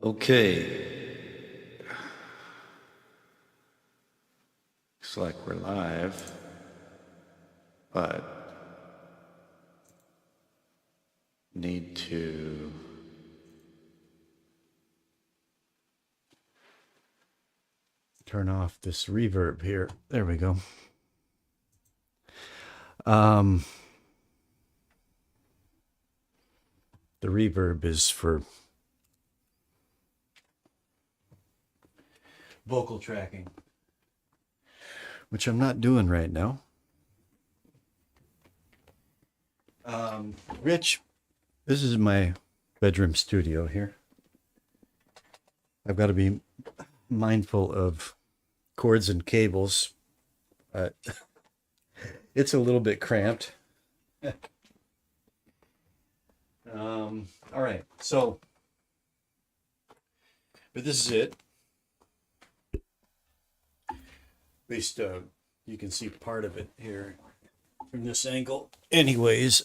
Okay, looks like we're live, but need to turn off this reverb here. There we go. Um, the reverb is for vocal tracking, which I'm not doing right now. Rich, this is my bedroom studio here. I've got to be mindful of cords and cables. Uh, it's a little bit cramped. All right, so, but this is it. At least you can see part of it here from this angle. Anyways,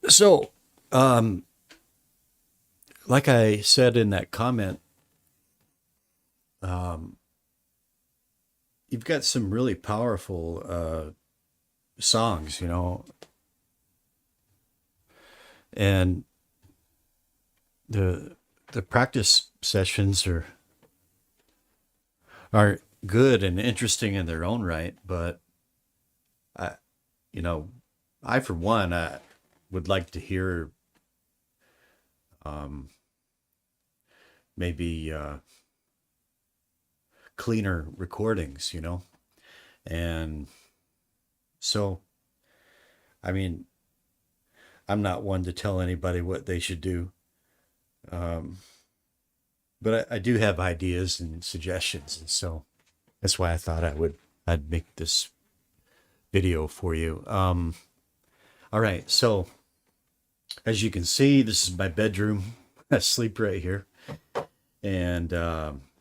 so, um, like I said in that comment, um, you've got some really powerful songs, and the practice sessions are good and interesting in their own right, but I, you know, I for one, I would like to hear um, maybe cleaner recordings, and so I mean, I'm not one to tell anybody what they should do, um, but I do have ideas and suggestions, and so that's why I thought I'd make this video for you. All right, so as you can see, this is my bedroom. I sleep right here, and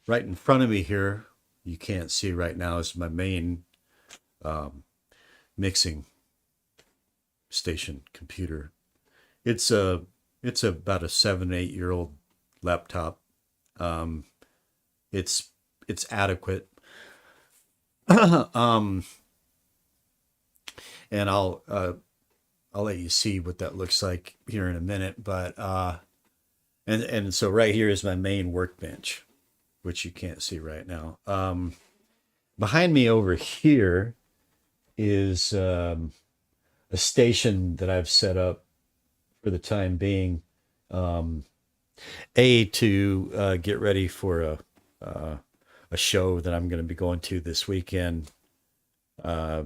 right in front of me here, you can't see right now, is my main um, mixing station computer. It's a it's about a 7 8 year old laptop. Um, it's it's adequate. um, and I'll let you see what that looks like here in a minute. But and so right here is my main workbench, which you can't see right now. Behind me over here is a station that I've set up for the time being. Um, to get ready for uh, a show that I'm going to be going to this weekend uh,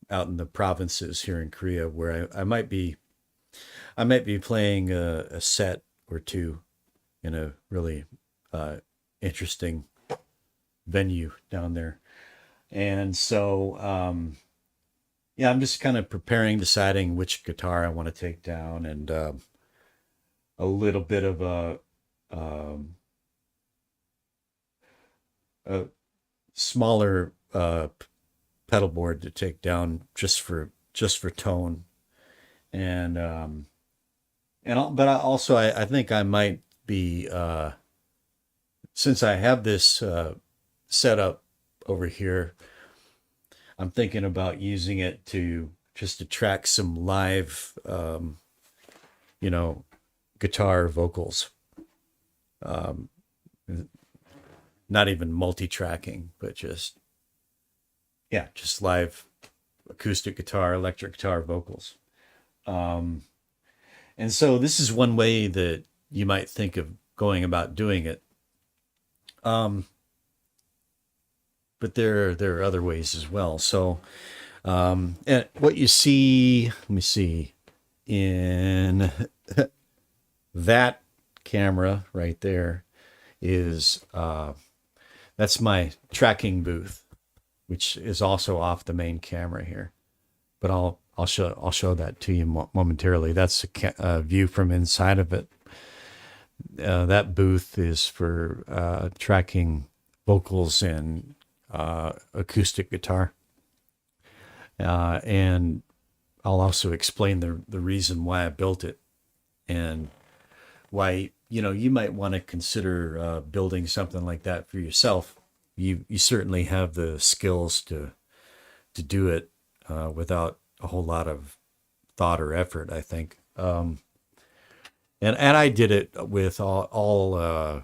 out in the provinces here in Korea, where I might be playing a set or two in a really uh, interesting venue down there. And so, yeah, I'm just kind of preparing, deciding which guitar I want to take down, and a little bit of um, a smaller pedal board to take down just for tone, and but I think I might be since I have this set up over here, I'm thinking about using it to just to track some live you know guitar vocals, um, not even multi-tracking, but just live acoustic guitar, electric guitar vocals. Um, and so this is one way that you might think of going about doing it. Um, but there are other ways as well. So and what you see, let me see, in that camera right there is that's my tracking booth, which is also off the main camera here. But I'll show that to you momentarily. That's a view from inside of it. That booth is for tracking vocals and acoustic guitar, and I'll also explain the reason why I built it. and why, you might want to consider building something like that for yourself. You certainly have the skills to do it without a whole lot of thought or effort, I think. And I did it with all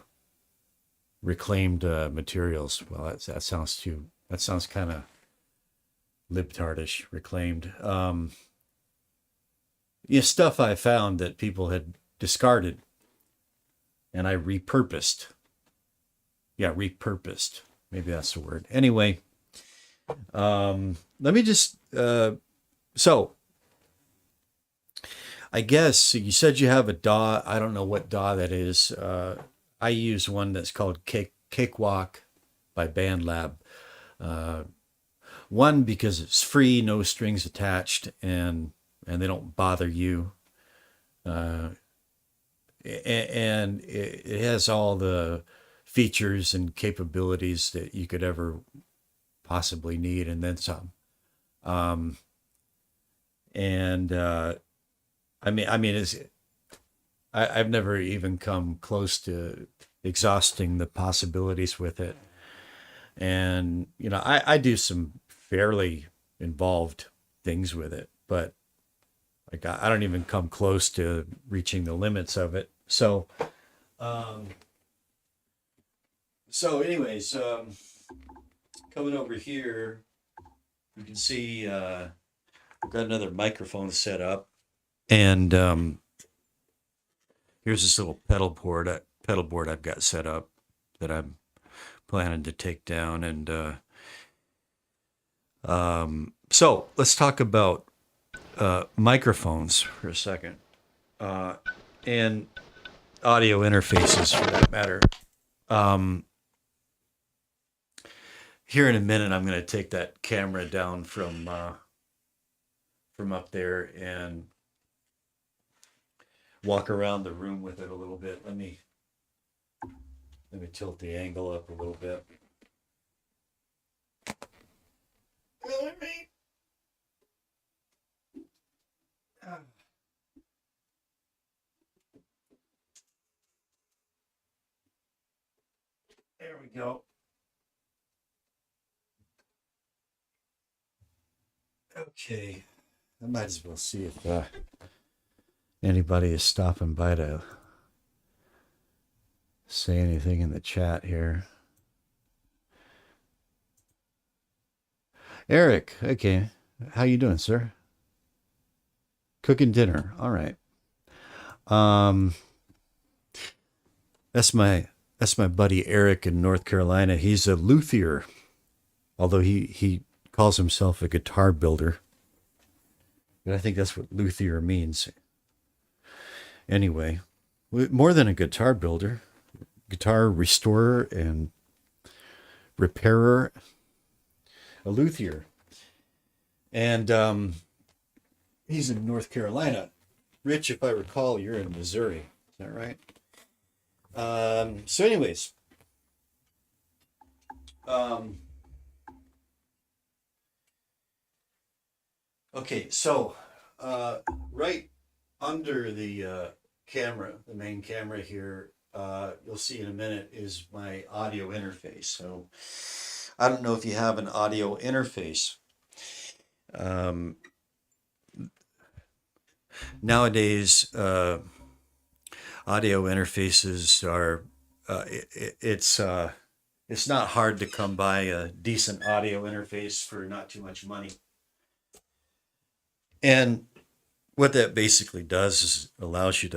reclaimed materials. Well, that sounds kind of libtardish, reclaimed. Stuff I found that people had discarded, and I repurposed. Yeah, repurposed. Maybe that's the word. Anyway, let me just. So, I guess you said you have a DAW. I don't know what DAW that is. I use one that's called Cakewalk by BandLab. Uh, One, because it's free, no strings attached, and they don't bother you. Uh, and it has all the features and capabilities that you could ever possibly need, and then some. Um, and it's, I've never even come close to exhausting the possibilities with it. And I do some fairly involved things with it, but like I don't even come close to reaching the limits of it. Um, anyways, coming over here, you can see I've got another microphone set up, and here's this little pedal board I've got set up that I'm planning to take down. And so let's talk about microphones for a second, and audio interfaces for that matter. Here in a minute, I'm going to take that camera down from up there and walk around the room with it a little bit. Let me tilt the angle up a little bit. There we go. Okay, I might as well see if anybody is stopping by to say anything in the chat here. Eric, okay, how you doing, sir? Cooking dinner. All right. Um, that's my buddy Eric in North Carolina. He's a luthier, although he calls himself a guitar builder. But I think that's what luthier means. Anyway, more than a guitar builder, guitar restorer and repairer, a luthier. And he's in North Carolina. Rich, if I recall, you're in Missouri. Is that right? So anyways, okay, so right under the camera, the main camera here, you'll see in a minute, is my audio interface. So I don't know if you have an audio interface. Nowadays, audio interfaces are it's not hard to come by a decent audio interface for not too much money. And what that basically does is allows you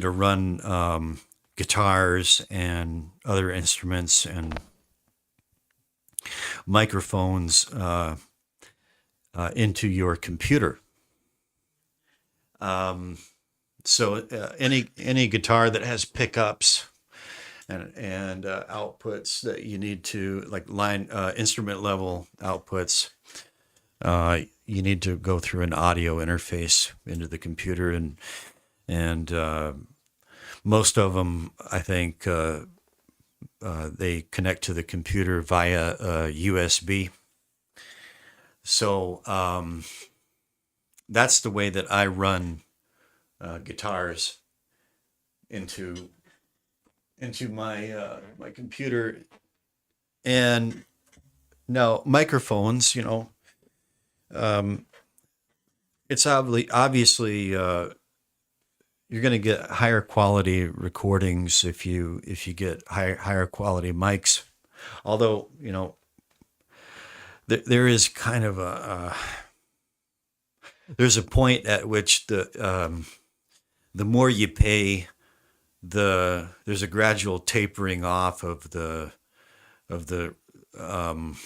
to run guitars and other instruments and microphones into your computer. So any guitar that has pickups and outputs that you need to, like line instrument level outputs, you need to go through an audio interface into the computer, and most of them, I think, they connect to the computer via USB. So that's the way that I run guitars into my computer. And now microphones, um, it's obviously you're going to get higher quality recordings if you get higher quality mics. Although there is kind of there's a point at which the more you pay, there's a gradual tapering off of the um,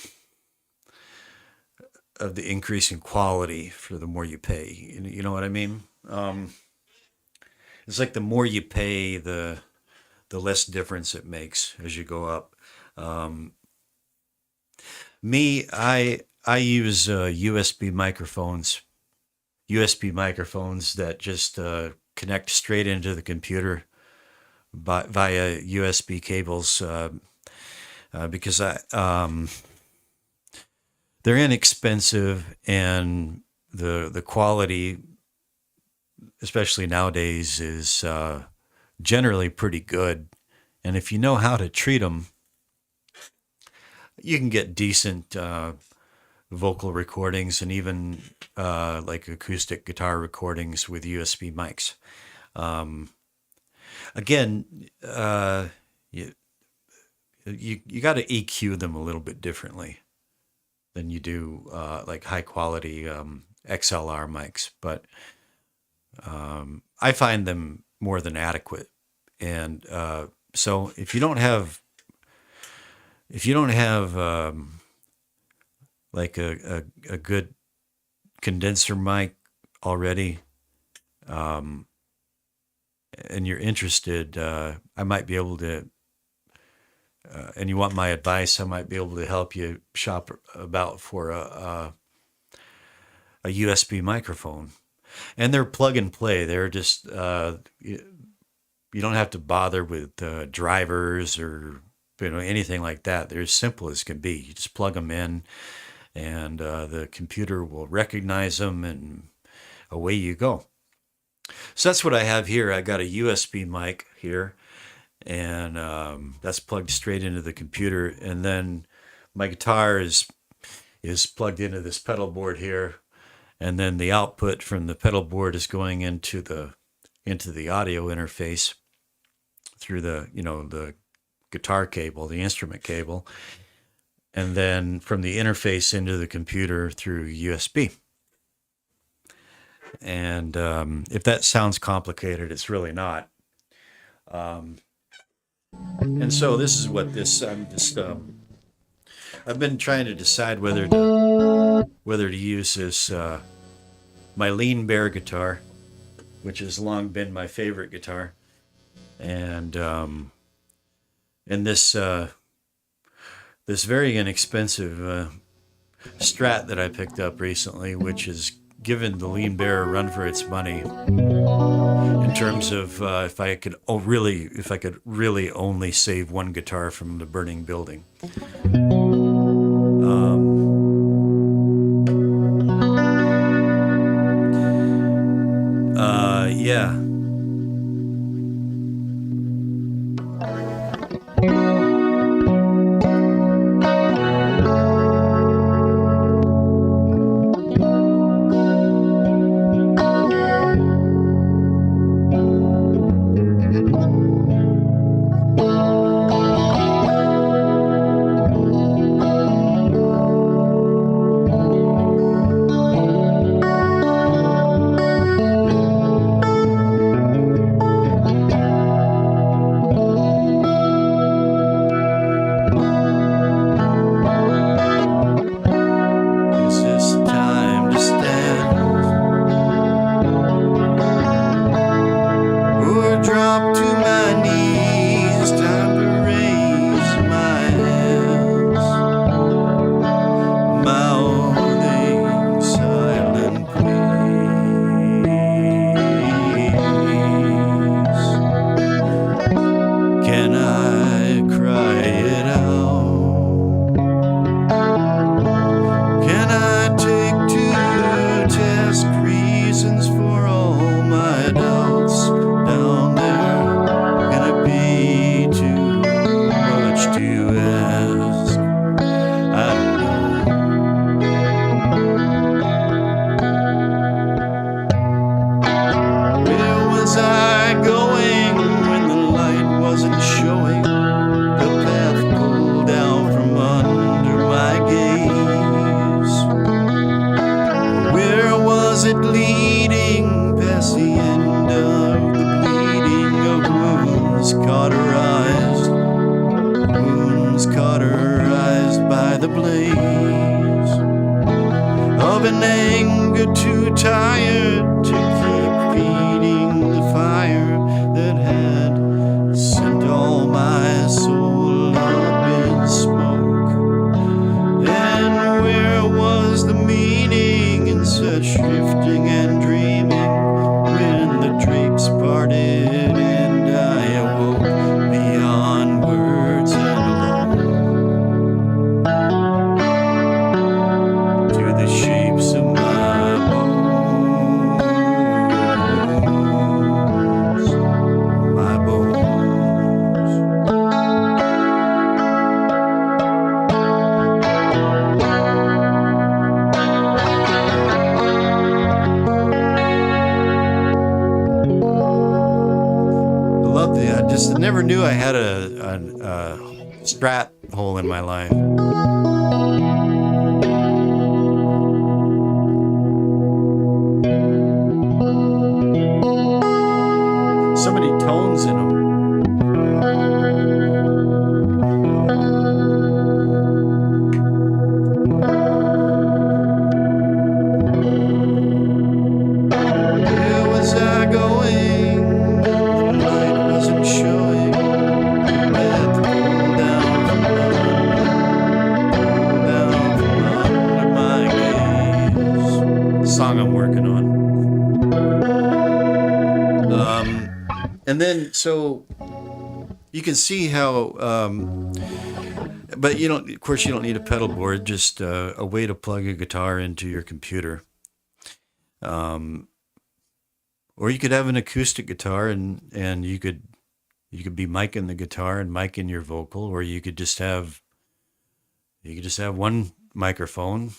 of the increase in quality for the more you pay. You know what I mean? It's like the more you pay, the less difference it makes as you go up. Um, I use USB microphones that just connect straight into the computer via USB cables because they're inexpensive and the quality, especially nowadays, is generally pretty good. And if you know how to treat them, you can get decent vocal recordings and even like acoustic guitar recordings with USB mics. Um, Again, you you got to EQ them a little bit differently than you do like high quality XLR mics, but I find them more than adequate. And so if you don't have like a good condenser mic already, um, and you're interested, I might be able to, and you want my advice, I might be able to help you shop about for a USB microphone. And they're plug and play. They're just, you don't have to bother with drivers or anything like that. They're as simple as can be. You just plug them in, and the computer will recognize them, and away you go. So that's what I have here. I got a USB mic here, and that's plugged straight into the computer. And then my guitar is plugged into this pedal board here, and then the output from the pedal board is going into the audio interface through the guitar cable, the instrument cable, and then from the interface into the computer through USB. And if that sounds complicated, it's really not. Um, and so this is what this. I've been trying to decide whether to use this my Lean Bear guitar, which has long been my favorite guitar, and this very inexpensive Strat that I picked up recently, which has given the Lean Bear a run for its money in terms of if I could really only save one guitar from the burning building. Yeah. was cauterized by the blaze of an anger too tired to keep feeding the fire that had sent all my soul up in smoke. And where was the meaning in such shifting and dreaming when the drapes parted and I awoke beyond words and alone to the shapes of my bones, my bones. I never knew I had a strat hole in my life. So many tones in them. Where was I going? The light wasn't showing. Breath pulled down from under my gaze. Song I'm working on. And then, so you can see how, but you don't, of course, you don't need a pedal board, just a way to plug a guitar into your computer. Or you could have an acoustic guitar and you could be micing the guitar and micing your vocal, or you could just have one microphone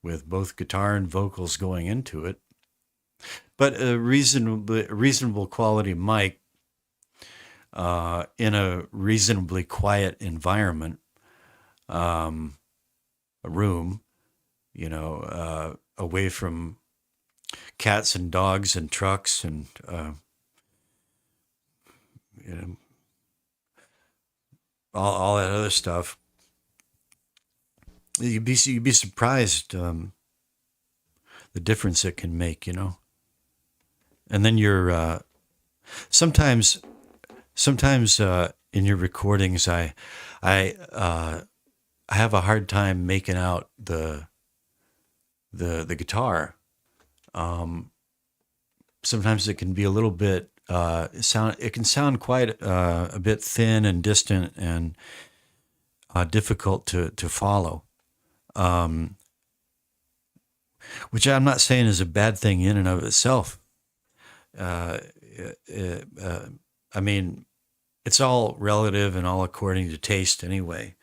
with both guitar and vocals going into it. But a reasonable quality mic in a reasonably quiet environment, a room, away from cats and dogs and trucks and all that other stuff. You'd be surprised the difference it can make, And then you're sometimes in your recordings, I have a hard time making out the guitar. Sometimes it can be a little bit it can sound quite a bit thin and distant and difficult to follow. Which I'm not saying is a bad thing in and of itself. I mean, it's all relative and all according to taste anyway.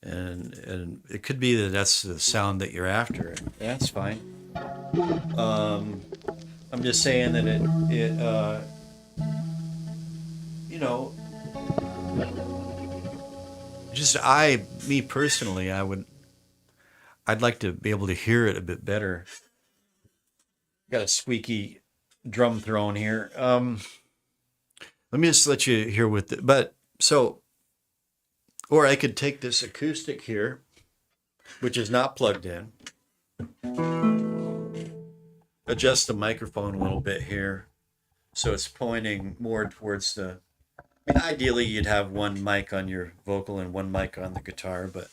And it could be that that's the sound that you're after. That's fine. I'm just saying that me personally, I'd like to be able to hear it a bit better. Got a squeaky drum throne here. Let me just let you hear with it. Or I could take this acoustic here, which is not plugged in. Adjust the microphone a little bit here, so it's pointing more towards the. I mean, ideally, you'd have one mic on your vocal and one mic on the guitar, but.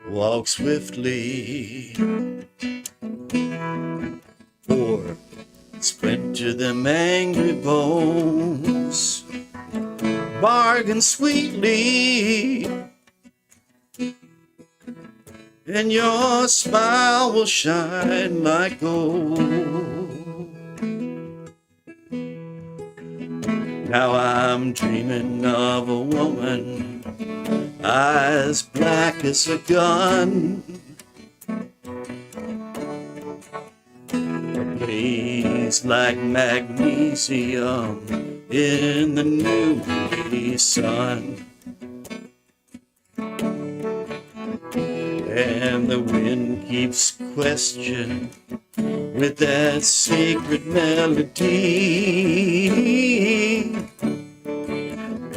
Walk swiftly, or splinter them angry bones. Bargain sweetly, and your smile will shine like gold. Now I'm dreaming of a woman, eyes black as a gun, just like magnesium in the noonday sun. And the wind keeps questioning with that sacred melody.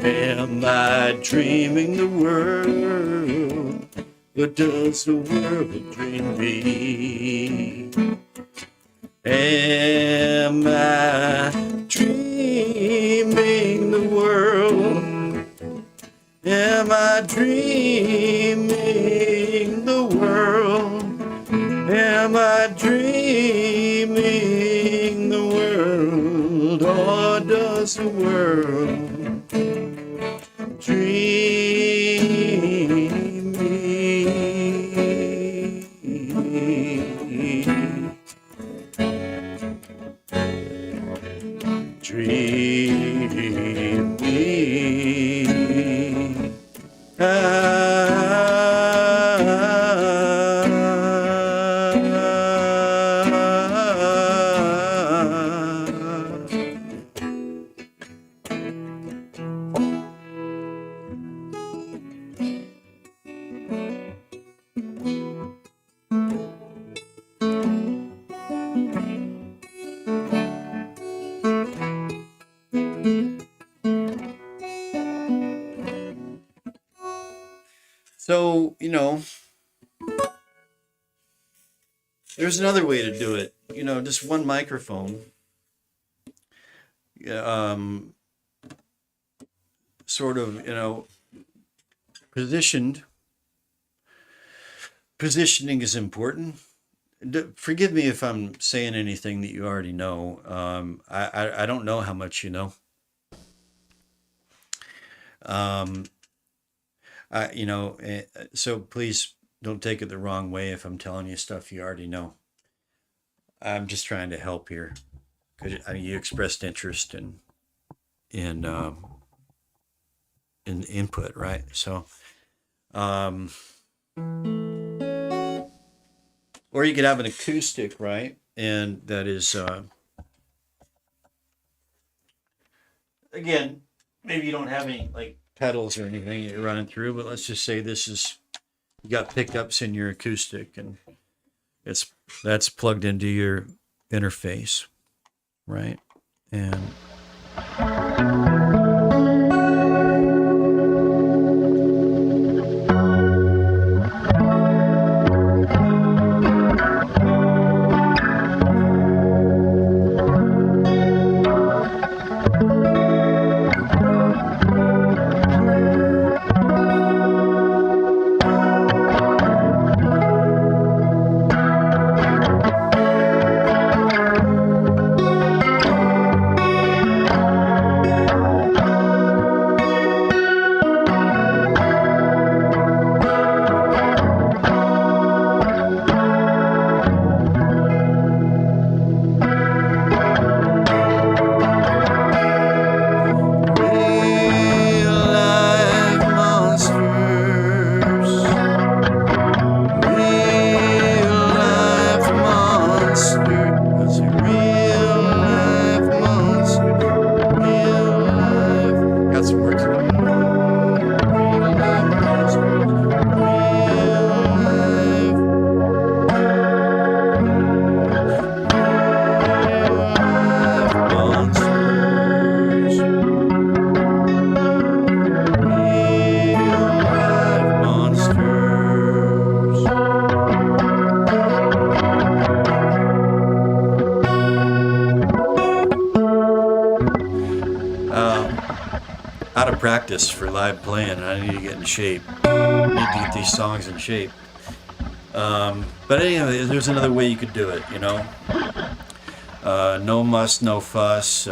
Am I dreaming the world, or does the world dream me? Am I dreaming the world? Am I dreaming the world? Am I dreaming the world, or does the world dream me? Dream me. So, there's another way to do it. Just one microphone. Um, Sort of, positioned. Positioning is important. Forgive me if I'm saying anything that you already know. I don't know how much you know. Um, so please don't take it the wrong way if I'm telling you stuff you already know. I'm just trying to help here because you expressed interest in input, right? So, or you could have an acoustic, right? And that is, again, maybe you don't have any like pedals or anything you're running through, but let's just say you got pickups in your acoustic, and that's plugged into your interface, right? And out of practice for live playing. I need to get in shape. I need to get these songs in shape. But anyway, there's another way you could do it, no muss, no fuss.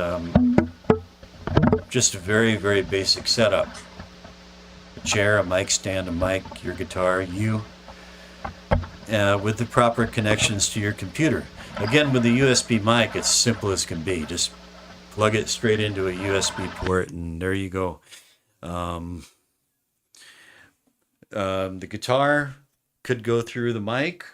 Just a very, very basic setup. A chair, a mic stand, a mic, your guitar, with the proper connections to your computer. Again, with the USB mic, it's simple as can be. Just plug it straight into a USB port, and there you go. The guitar could go through the mic,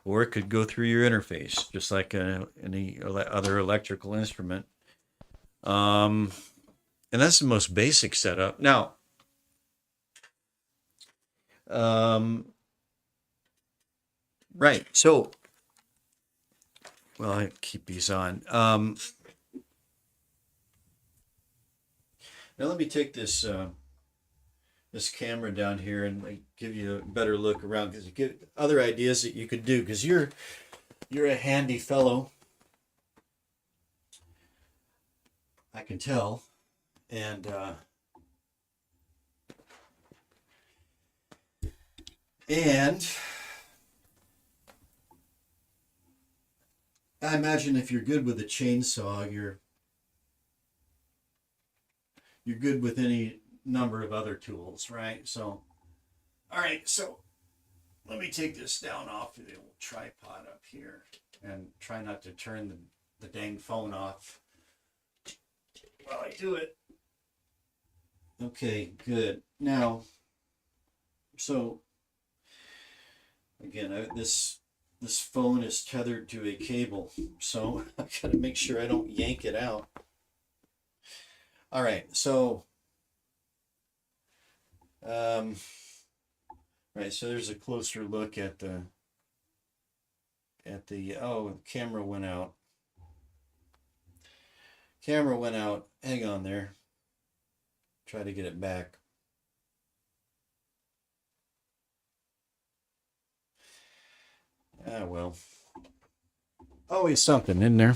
or it could go through your interface, just like any other electrical instrument. And that's the most basic setup. Now, um, right. So, well, I keep these on. Now let me take this camera down here and like, give you a better look around because you get other ideas that you could do because you're a handy fellow. I can tell, and I imagine if you're good with a chainsaw, you're good with any number of other tools, right? So, all right, so let me take this down off the old tripod up here and try not to turn the dang phone off while I do it. Okay, good. Now, so again, this phone is tethered to a cable, so I gotta make sure I don't yank it out. All right, so right, so there's a closer look at the oh, camera went out. Camera went out. Hang on there. Try to get it back. Ah, well. Always something in there.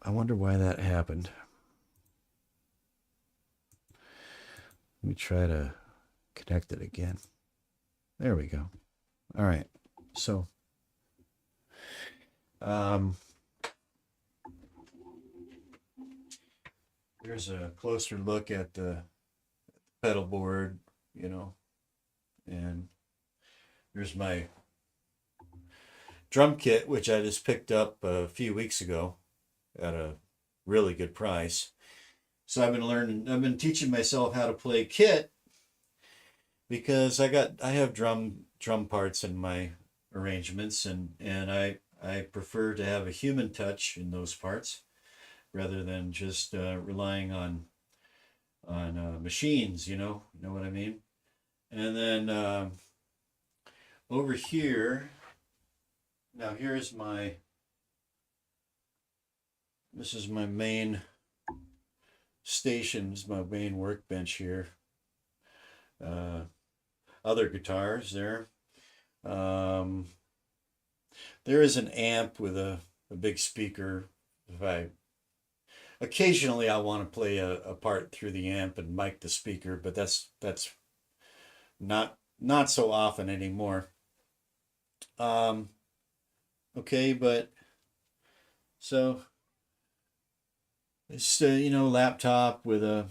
I wonder why that happened. Let me try to connect it again. There we go. All right. So, here's a closer look at the pedal board, you know, and here's my drum kit, which I just picked up a few weeks ago at a really good price. So I've been teaching myself how to play kit because I have drum parts in my arrangements, and I prefer to have a human touch in those parts rather than just relying on machines. You know what I mean. And then over here, now here's this is my main station, this is my main workbench here. Other guitars there. There is an amp with a big speaker. Occasionally I want to play a part through the amp and mic the speaker, but that's not so often anymore. Okay, but so it's laptop with a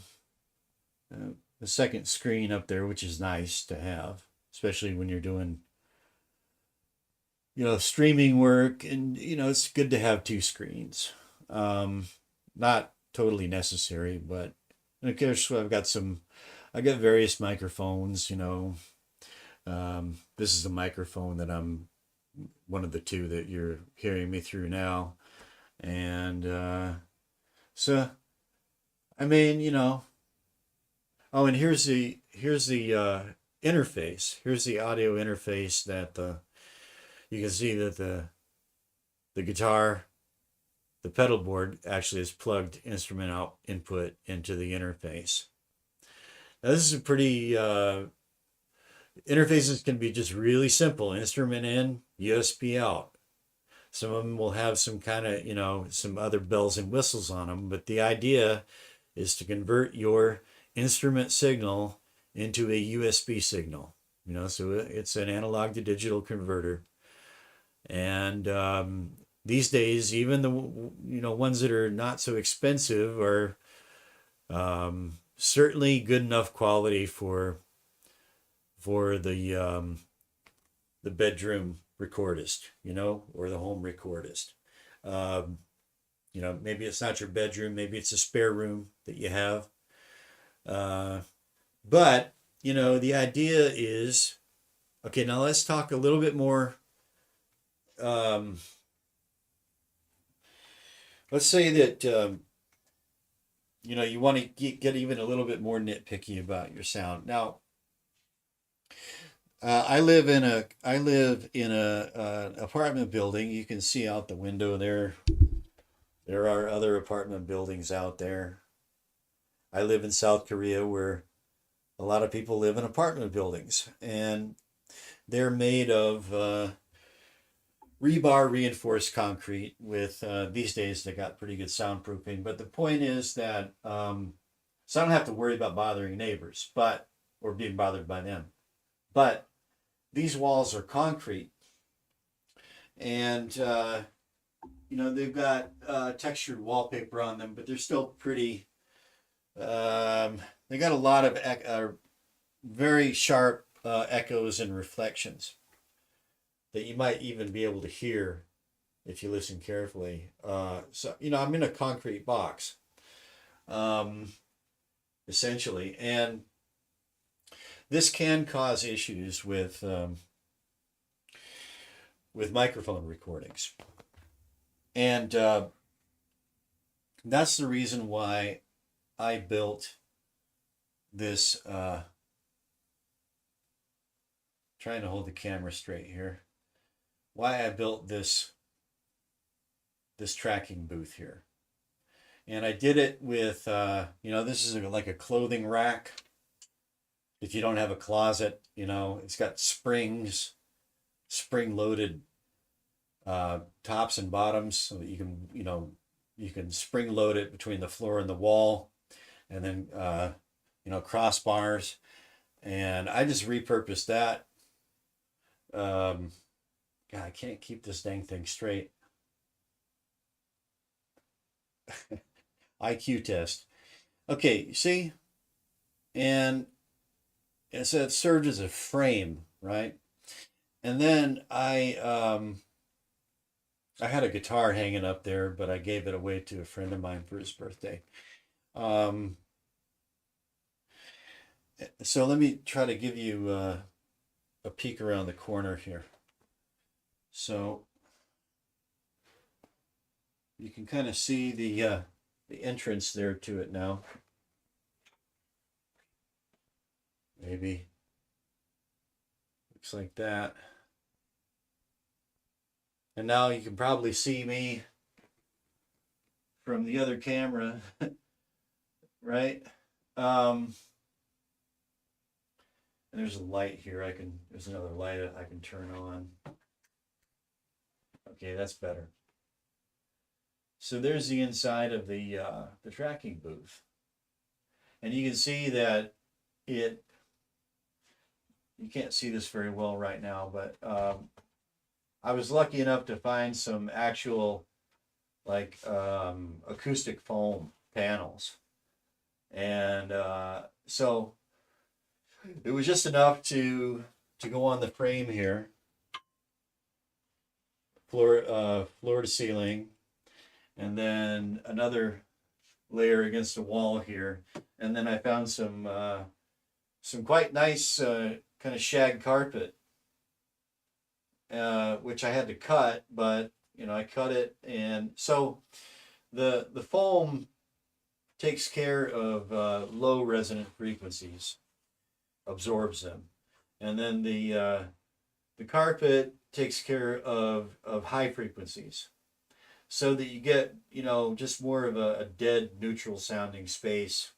second screen up there, which is nice to have, especially when you're doing streaming work, and it's good to have two screens. Not totally necessary, but of course I got various microphones. This is the microphone that I'm one of the two that you're hearing me through now, and so I mean, oh, and here's the interface. Here's the audio interface that you can see that the guitar, the pedal board actually is plugged instrument out input into the interface. Now this is a pretty interfaces can be just really simple. Instrument in, USB out. Some of them will have some kind of, some other bells and whistles on them, but the idea is to convert your instrument signal into a USB signal. So it's an analog to digital converter. And these days, even the ones that are not so expensive are certainly good enough quality for the bedroom recordist, or the home recordist. Maybe it's not your bedroom, maybe it's a spare room that you have. But the idea is, okay, now let's talk a little bit more. Um, let's say that, you want to get even a little bit more nitpicky about your sound. Now, I live in a apartment building. You can see out the window there. There are other apartment buildings out there. I live in South Korea, where a lot of people live in apartment buildings, and they're made of rebar reinforced concrete with these days they got pretty good soundproofing. But the point is that so I don't have to worry about bothering neighbors, but or being bothered by them. But these walls are concrete, and they've got textured wallpaper on them, but they're still pretty. They got a lot of very sharp echoes and reflections that you might even be able to hear if you listen carefully. So I'm in a concrete box, essentially, and this can cause issues with microphone recordings, and that's the reason why I built this. Trying to hold the camera straight here. Why I built this tracking booth here, and I did it with this is like a clothing rack. If you don't have a closet, it's got springs, spring loaded tops and bottoms, so that you can spring load it between the floor and the wall, and then crossbars, and I just repurposed that. God, I can't keep this dang thing straight. IQ test. Okay, see, and so it served as a frame, right? And then I had a guitar hanging up there, but I gave it away to a friend of mine for his birthday. Um, so let me try to give you a peek around the corner here. So you can kind of see the entrance there to it now. Maybe looks like that. And now you can probably see me from the other camera, right? And there's a light here. There's another light I can turn on. Okay, that's better. So there's the inside of the tracking booth, and you can see that you can't see this very well right now, but I was lucky enough to find some actual like acoustic foam panels, and so it was just enough to go on the frame here, floor to ceiling, and then another layer against the wall here, and then I found some quite nice kind of shag carpet, which I had to cut, but I cut it, and so the foam takes care of low resonant frequencies, absorbs them, and then the carpet takes care of high frequencies, so that you get just more of a dead neutral sounding space.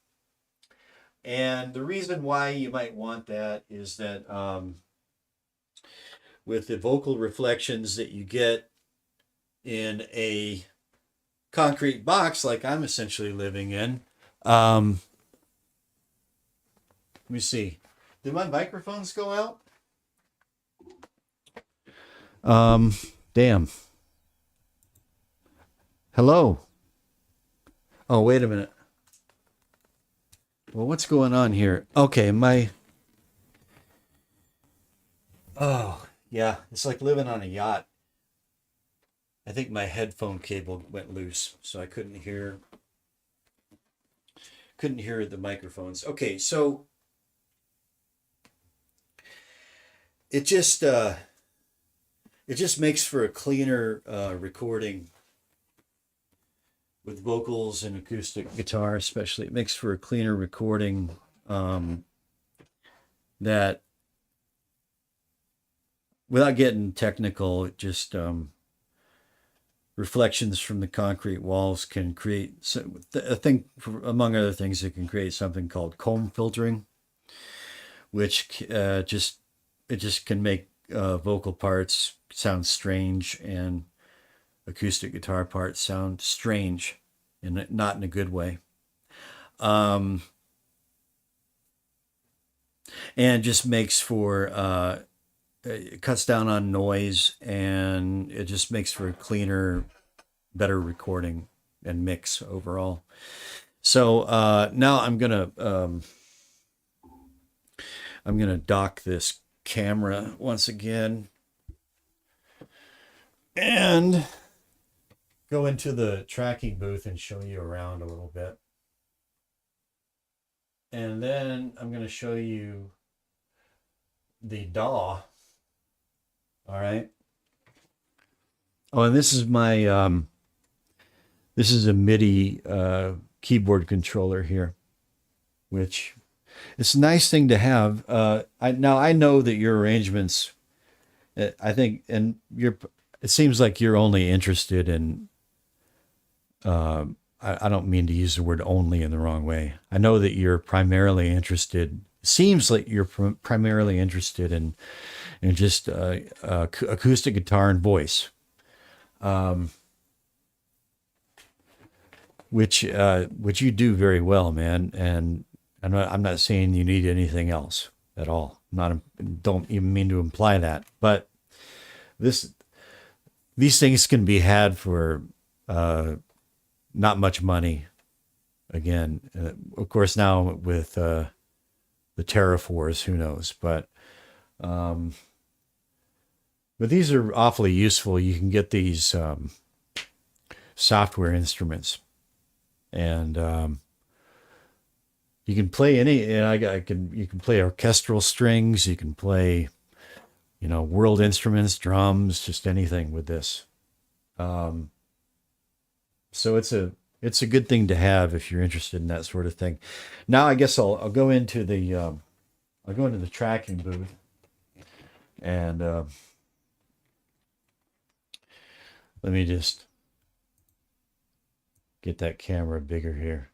And the reason why you might want that is that with the vocal reflections that you get in a concrete box like I'm essentially living in, let me see, did my microphones go out? Damn. Hello. Oh, wait a minute. Well, what's going on here? Okay, oh, yeah, it's like living on a yacht. I think my headphone cable went loose, so I couldn't hear the microphones. Okay, so it just makes for a cleaner recording with vocals and acoustic guitar, especially. It makes for a cleaner recording um, that, without getting technical, it just reflections from the concrete walls can create. I think, among other things, it can create something called comb filtering, which just can make vocal parts sound strange and acoustic guitar parts sound strange, and not in a good way. Um, and just makes for it cuts down on noise, and it just makes for a cleaner, better recording and mix overall. So now I'm gonna dock this camera once again and go into the tracking booth and show you around a little bit. And then I'm going to show you the DAW. All right. Oh, and this is this is a MIDI keyboard controller here, which it's a nice thing to have. Now I know that your arrangements, I think, and it seems like you're only interested in, I don't mean to use the word only in the wrong way. I know that you're primarily interested, seems like you're primarily interested in just acoustic guitar and voice, which you do very well, man. And I'm not saying you need anything else at all. Don't even mean to imply that, but these things can be had for not much money. Again, of course, now with the tariff wars, who knows? But these are awfully useful. You can get these software instruments, and you can play any. And you can play orchestral strings. You can play, world instruments, drums, just anything with this. So it's a good thing to have if you're interested in that sort of thing. Now I guess I'll go into the tracking booth, and let me just get that camera bigger here.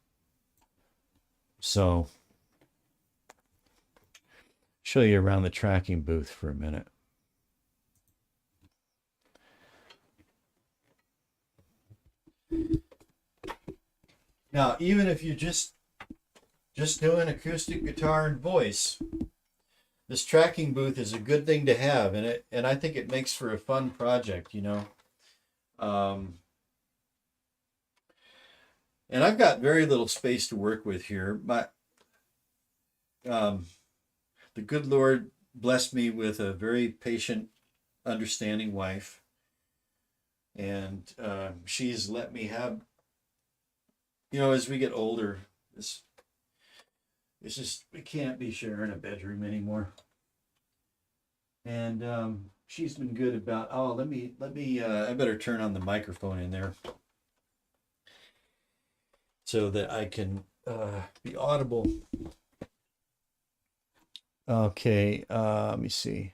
So show you around the tracking booth for a minute. Now, even if you're just doing acoustic guitar and voice, this tracking booth is a good thing to have, and I think it makes for a fun project, And I've got very little space to work with here, but the good Lord blessed me with a very patient, understanding wife, and she's let me have, as we get older, it's just, we can't be sharing a bedroom anymore. And she's been good about, let me I better turn on the microphone in there so that I can be audible. Okay, let me see.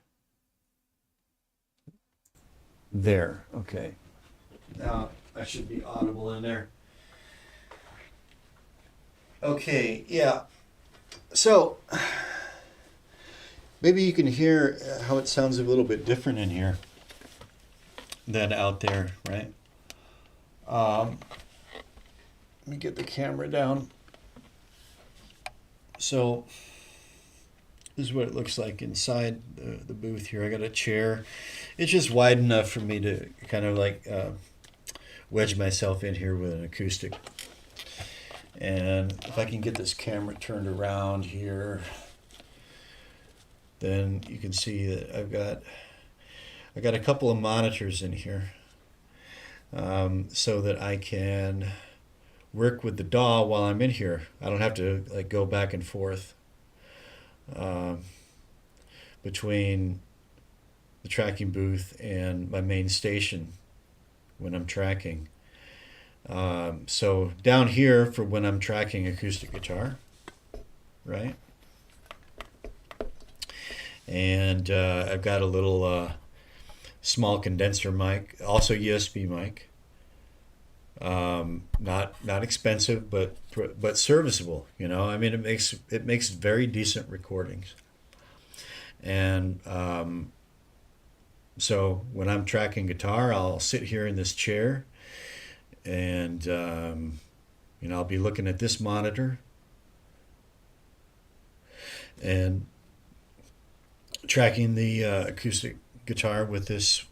There, okay. Now I should be audible in there. Okay, yeah. So maybe you can hear how it sounds a little bit different in here than out there, right? Let me get the camera down. So this is what it looks like inside the booth here. I got a chair. It's just wide enough for me to kind of like wedge myself in here with an acoustic. And if I can get this camera turned around here, then you can see that I got a couple of monitors in here, so that I can work with the DAW while I'm in here. I don't have to go back and forth between the tracking booth and my main station when I'm tracking. So down here for when I'm tracking acoustic guitar, right? And I've got a little small condenser mic, also USB mic. Not expensive, but serviceable. You know, I mean, it makes very decent recordings. And so when I'm tracking guitar, I'll sit here in this chair, and I'll be looking at this monitor and tracking the acoustic guitar with this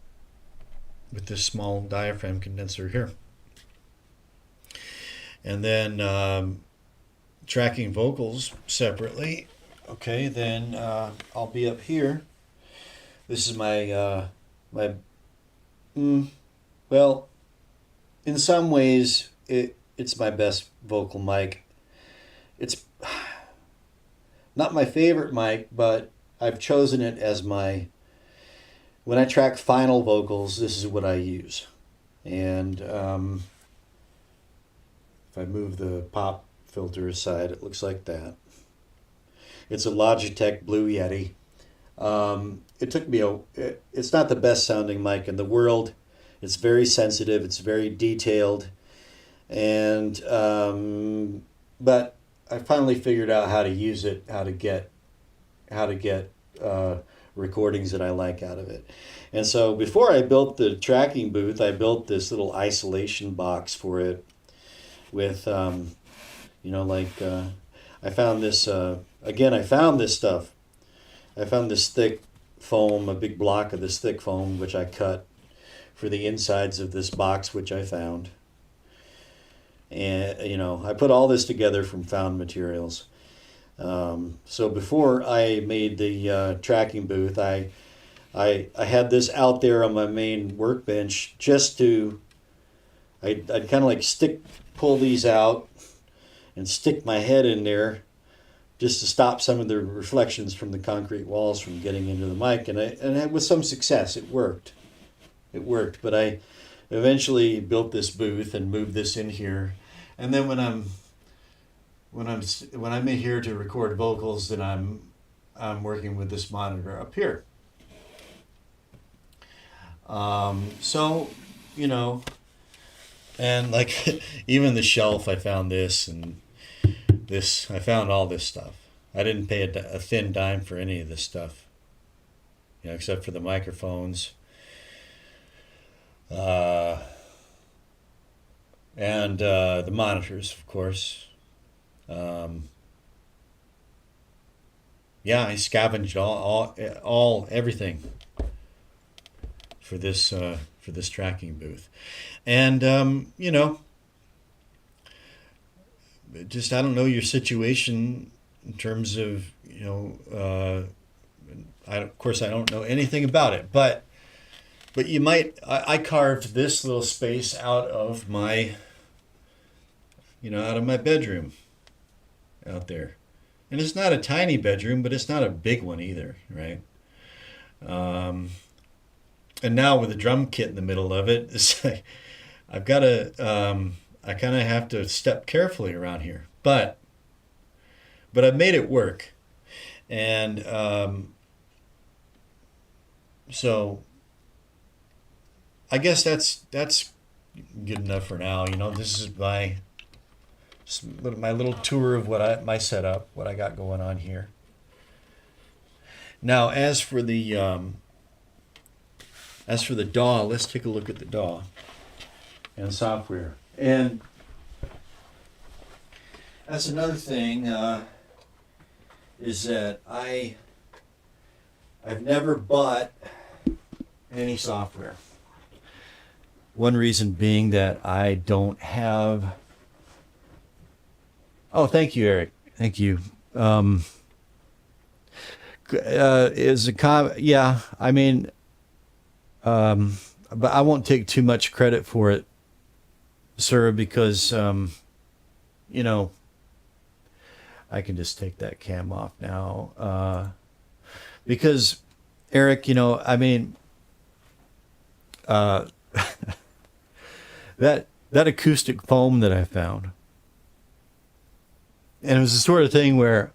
small diaphragm condenser here, and then tracking vocals separately. Okay, then I'll be up here. This is my well, in some ways it's my best vocal mic. It's not my favorite mic, but I've chosen it as my, when I track final vocals, this is what I use. And if I move the pop filter aside, it looks like that. It's a Logitech Blue Yeti. It took me it's not the best sounding mic in the world. It's very sensitive. It's very detailed, and but I finally figured out how to use it, how to get recordings that I like out of it. And so before I built the tracking booth, I built this little isolation box for it with I found this again. I found this stuff. I found this thick foam, a big block of this thick foam, which I cut for the insides of this box, which I found. And, I put all this together from found materials. So before I made the tracking booth, I had this out there on my main workbench just to, I'd kind of like pull these out and stick my head in there just to stop some of the reflections from the concrete walls from getting into the mic. And with some success, it worked. But I eventually built this booth and moved this in here. And then when I'm in here to record vocals, then I'm working with this monitor up here. And like even the shelf, I found this, and this, I found all this stuff. I didn't pay a thin dime for any of this stuff, except for the microphones. And the monitors, of course. I scavenged everything for this tracking booth, and just, I don't know your situation in terms of of course I don't know anything about it, but you might. I carved this little space out of my bedroom out there. And it's not a tiny bedroom, but it's not a big one either, right? And now with the drum kit in the middle of it, it's like I've got to, I kind of have to step carefully around here. But I've made it work. And so I guess that's good enough for now. This is my little tour of my setup, what I got going on here. Now, as for the DAW, let's take a look at the DAW and software. And that's another thing, is that I've never bought any software. One reason being that I don't have. Oh, thank you, Eric. Thank you. Yeah, I mean, but I won't take too much credit for it, sir, because, I can just take that cam off now. Because, Eric, I mean, uh, that acoustic foam that I found, and it was the sort of thing where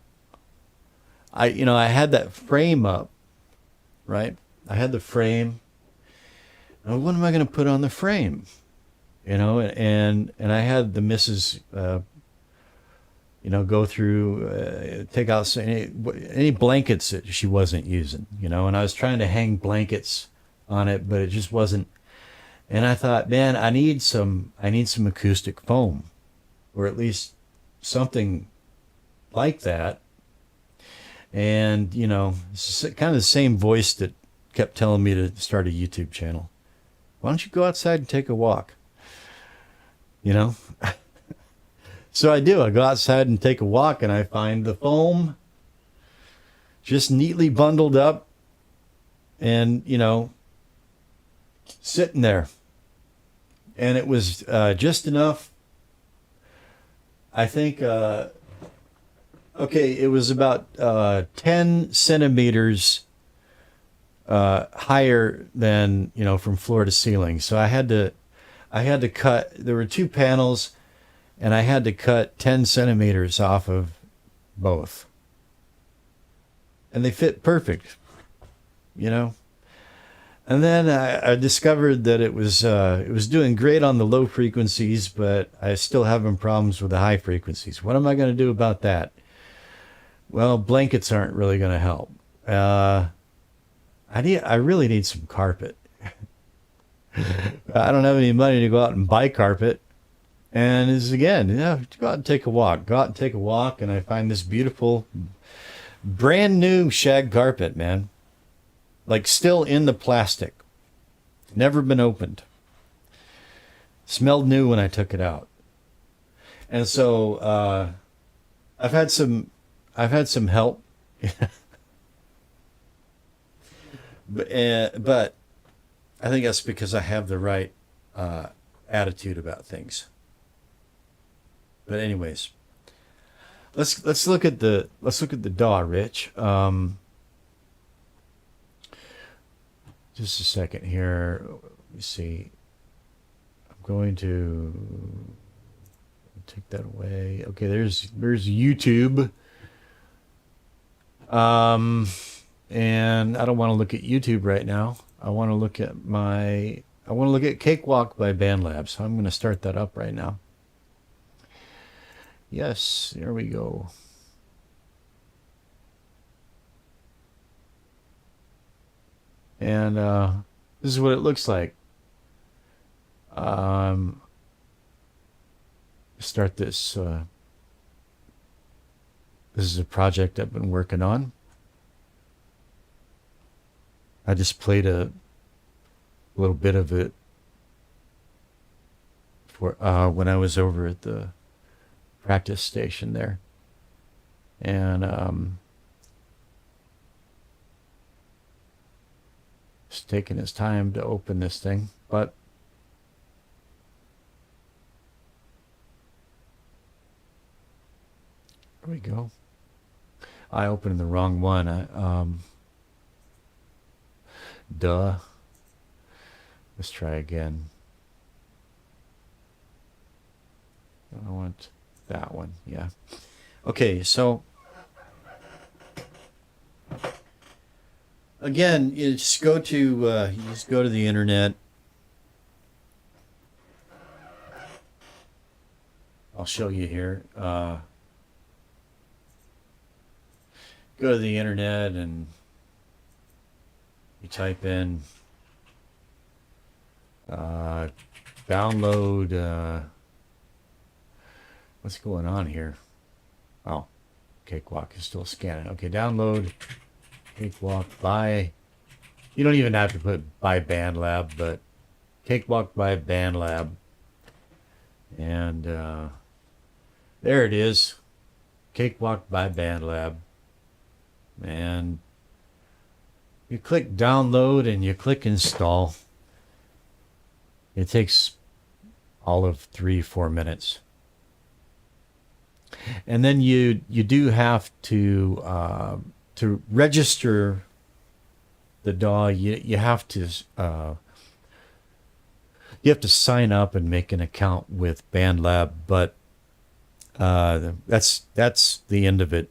I had that frame up, right? I had the frame. What am I going to put on the frame? And I had the missus, go through, take out any blankets that she wasn't using, and I was trying to hang blankets on it, but it just wasn't. And I thought, man, I need some acoustic foam, or at least something like that. And it's kind of the same voice that kept telling me to start a YouTube channel. Why don't you go outside and take a walk? You know? So I do. I go outside and take a walk, and I find the foam just neatly bundled up and, sitting there. And it was just enough. I think, it was about 10 centimeters higher than, from floor to ceiling. So I had to cut, there were two panels, and I had to cut 10 centimeters off of both. And they fit perfect, And then I discovered that it was doing great on the low frequencies, but I still having problems with the high frequencies. What am I going to do about that? Well, blankets aren't really going to help. I really need some carpet. I don't have any money to go out and buy carpet. And go out and take a walk. Go out and take a walk, and I find this beautiful, brand new shag carpet, man. Like still in the plastic. Never been opened. Smelled new when I took it out. And so I've had some help. But I think that's because I have the right attitude about things. But anyways, let's look at the DAW, Rich. Just a second here. Let me see. I'm going to take that away. Okay, there's YouTube. And I don't want to look at YouTube right now. I want to look at Cakewalk by BandLab. So I'm going to start that up right now. Yes, there we go. And this is what it looks like. Start this. This is a project I've been working on. I just played a little bit of it for when I was over at the practice station there, and it's taking his time to open this thing, but there we go. I opened the wrong one. Duh. Let's try again. I want that one. Yeah. Okay, so again, you just go to the internet. I'll show you here. Go to the internet and you type in download. What's going on here? Oh, Cakewalk is still scanning. Okay, download Cakewalk by. You don't even have to put by BandLab, but Cakewalk by BandLab. And there it is. Cakewalk by BandLab. And you click download and you click install. It takes all of 3-4 minutes. And then you do have to register the DAW. You have to You have to sign up and make an account with BandLab, but that's the end of it.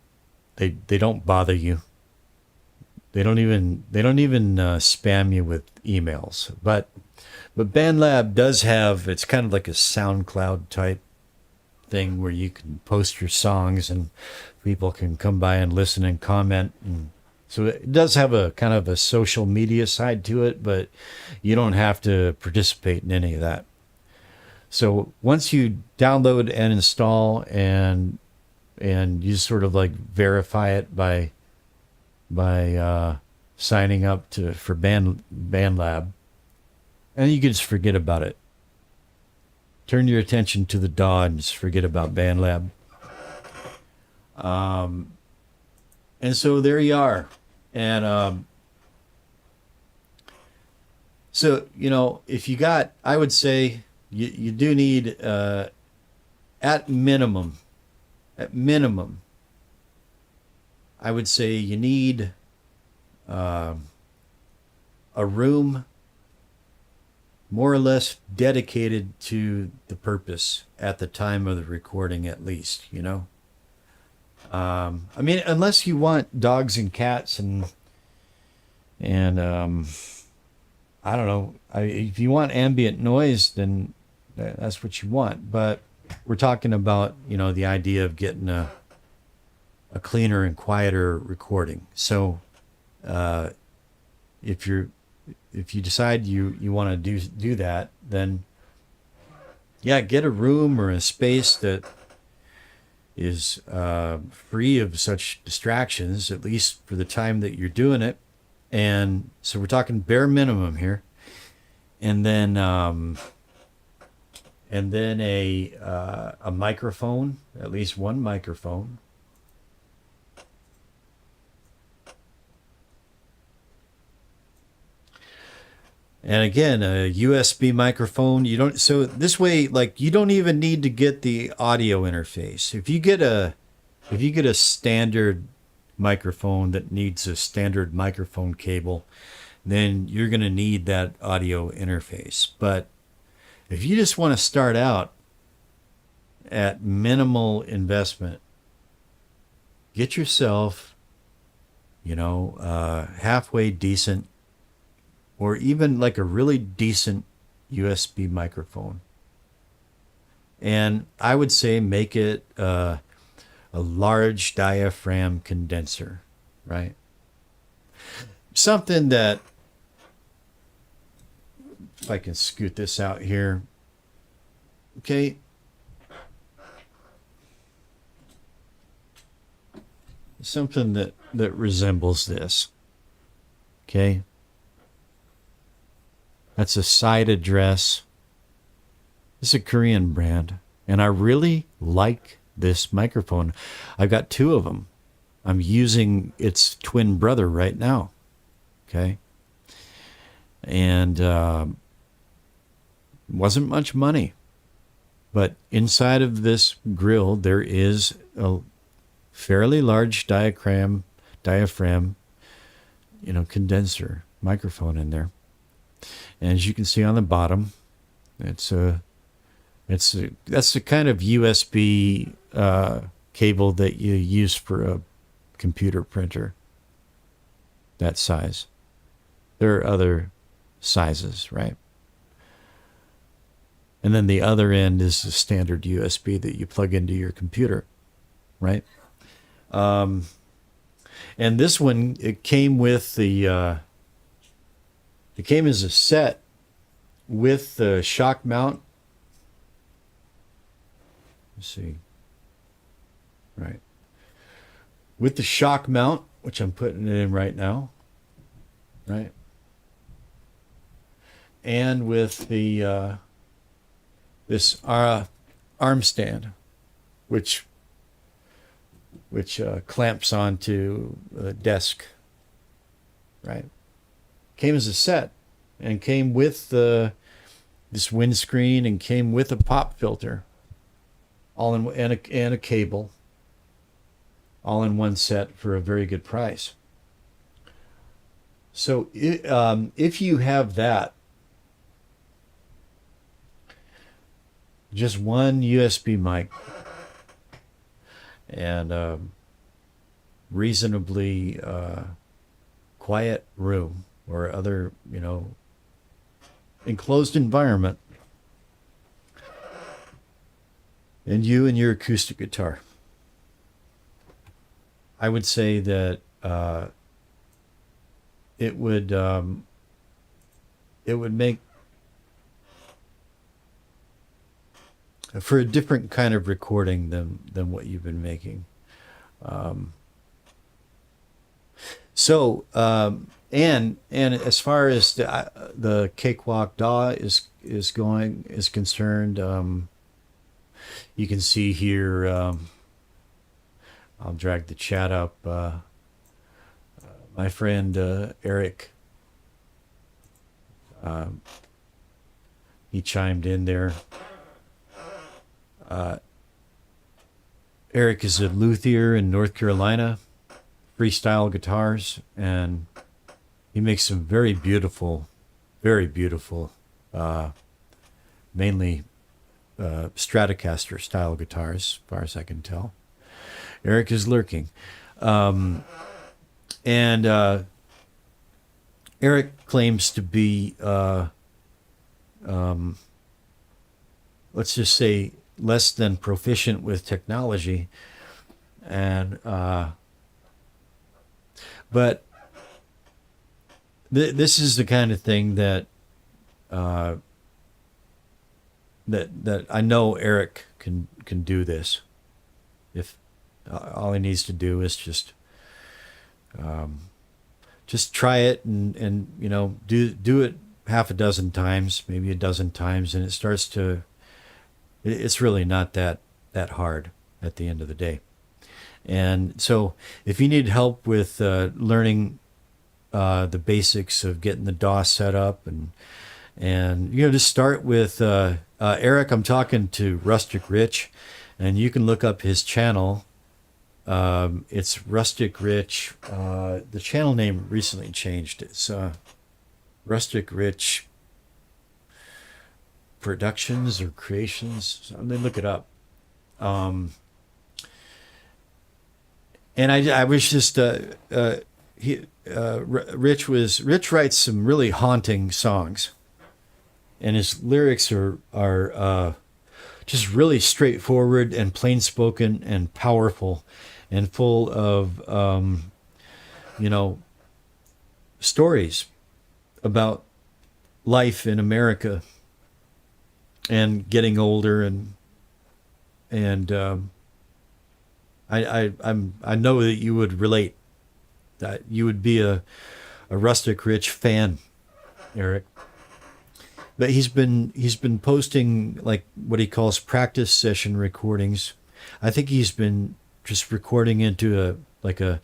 They don't bother you. They don't even spam you with emails. But BandLab does have, it's kind of like a SoundCloud type thing where you can post your songs and people can come by and listen and comment. And so it does have a kind of a social media side to it, but you don't have to participate in any of that. So once you download and install and you sort of like verify it by signing up to for BandLab, and you can just forget about it. Turn your attention to the DAW and just forget about BandLab. Um, and so there you are. And so, if you got, I would say you do need, at minimum, at minimum, I would say you need uh, a room more or less dedicated to the purpose at the time of the recording, at least. I mean, unless you want dogs and cats and I don't know. If you want ambient noise, then that's what you want. But we're talking about the idea of getting a cleaner and quieter recording. So uh, if you're if you decide you want to do that, then yeah, get a room or a space that is free of such distractions, at least for the time that you're doing it. And so we're talking bare minimum here, and then a microphone, at least one microphone. And again, a USB microphone. You don't, so this way, like, you don't even need to get the audio interface. If you get a standard microphone that needs a standard microphone cable, then you're going to need that audio interface. But if you just want to start out at minimal investment, get yourself, halfway decent or even like a really decent USB microphone. And I would say make it a large diaphragm condenser, right? Something that, if I can scoot this out here, okay, something that resembles this, okay? That's a side address. It's a Korean brand, and I really like this microphone. I've got two of them. I'm using its twin brother right now, okay? And wasn't much money, but inside of this grill there is a fairly large diaphragm, condenser microphone in there. And as you can see on the bottom, that's the kind of USB cable that you use for a computer printer. That size. There are other sizes, right? And then the other end is the standard USB that you plug into your computer, right? And this one, it came with it came as a set with the shock mount. Let's see. Right. With the shock mount, which I'm putting it in right now. Right. And with the this arm stand, which clamps onto the desk. Right. Came as a set, and came with this windscreen, and came with a pop filter, all in and a cable, all in one set for a very good price. So if you have that, just one USB mic and reasonably quiet room or other, enclosed environment, and you and your acoustic guitar. I would say that it would make for a different kind of recording than what you've been making. Um, and as far as the Cakewalk DAW is concerned, you can see here. I'll drag the chat up. My friend Eric, he chimed in there. Eric is a luthier in North Carolina, freestyle guitars, and he makes some very beautiful, mainly Stratocaster style guitars, as far as I can tell. Eric is lurking. And Eric claims to be, let's just say, less than proficient with technology. And, but this is the kind of thing that I know Eric can do this. If all he needs to do is just try it and do it half a dozen times, maybe a dozen times, and it's really not that hard at the end of the day. And so if you need help with learning the basics of getting the DAW set up and just start with Eric. I'm talking to Rustic Rich, and you can look up his channel. It's Rustic Rich. The channel name recently changed. It's Rustic Rich Productions or Creations. So they look it up. And I was just Rich writes some really haunting songs, and his lyrics are just really straightforward and plain spoken and powerful, and full of stories about life in America and getting older and I know that you would relate, that you would be a Rustic Rich fan, Eric. But he's been posting like what he calls practice session recordings. I think he's been just recording into a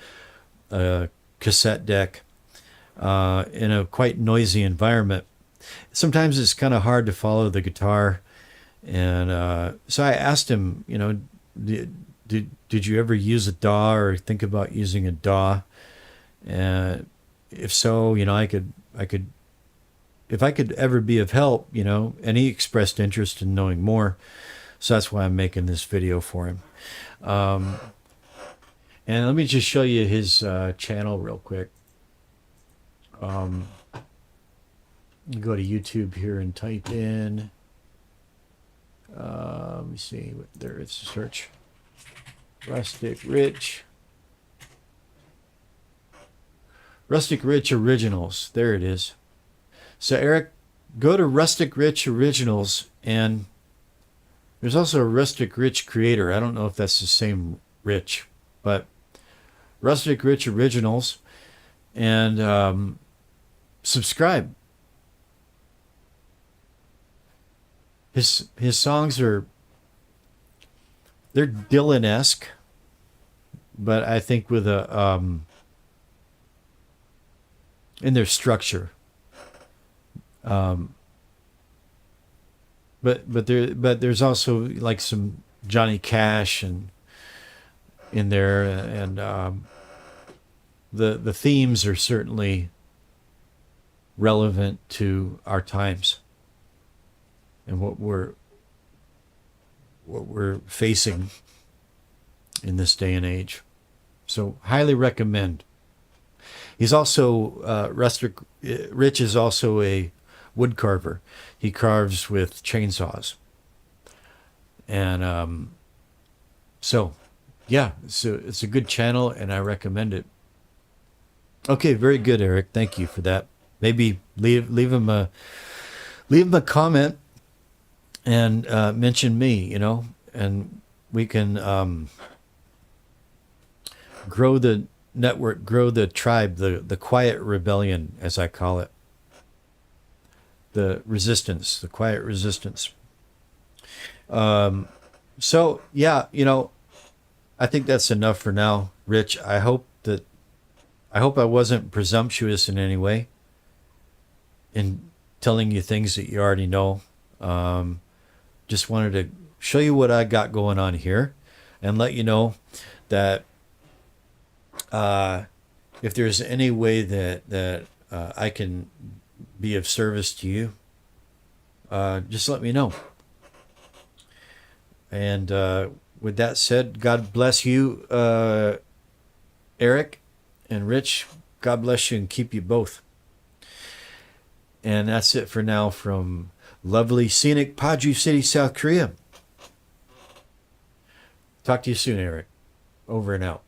cassette deck in a quite noisy environment. Sometimes it's kind of hard to follow the guitar, and so I asked him, did you ever use a DAW or think about using a DAW? And if so, I could, if I could ever be of help, and he expressed interest in knowing more. So that's why I'm making this video for him. And let me just show you his channel real quick. You go to YouTube here and type in, let me see, there it's a search. Rustic Rich Originals. There it is. So Eric, go to Rustic Rich Originals, and there's also a Rustic Rich Creator. I don't know if that's the same Rich, but Rustic Rich Originals, and subscribe. His songs they're Dylan-esque, but I think with a in their structure. But there's also like some Johnny Cash and in there, and the themes are certainly relevant to our times and what we're what we're facing in this day and age. So highly recommend. He's also Rustic Rich is also a wood carver. He carves with chainsaws, and so yeah, it's a good channel, and I recommend it. Okay, very good, Eric. Thank you for that. Maybe leave him a comment and mention me. And we can grow the network, grow the tribe, the quiet rebellion, as I call it, the resistance, the quiet resistance. So yeah, I think that's enough for now, Rich. I hope I wasn't presumptuous in any way in telling you things that you already know. Just wanted to show you what I got going on here, and let you know that if there's any way that I can be of service to you, just let me know. And with that said, God bless you, Eric and Rich. God bless you and keep you both. And that's it for now from lovely, scenic Paju City, South Korea. Talk to you soon, Eric. Over and out.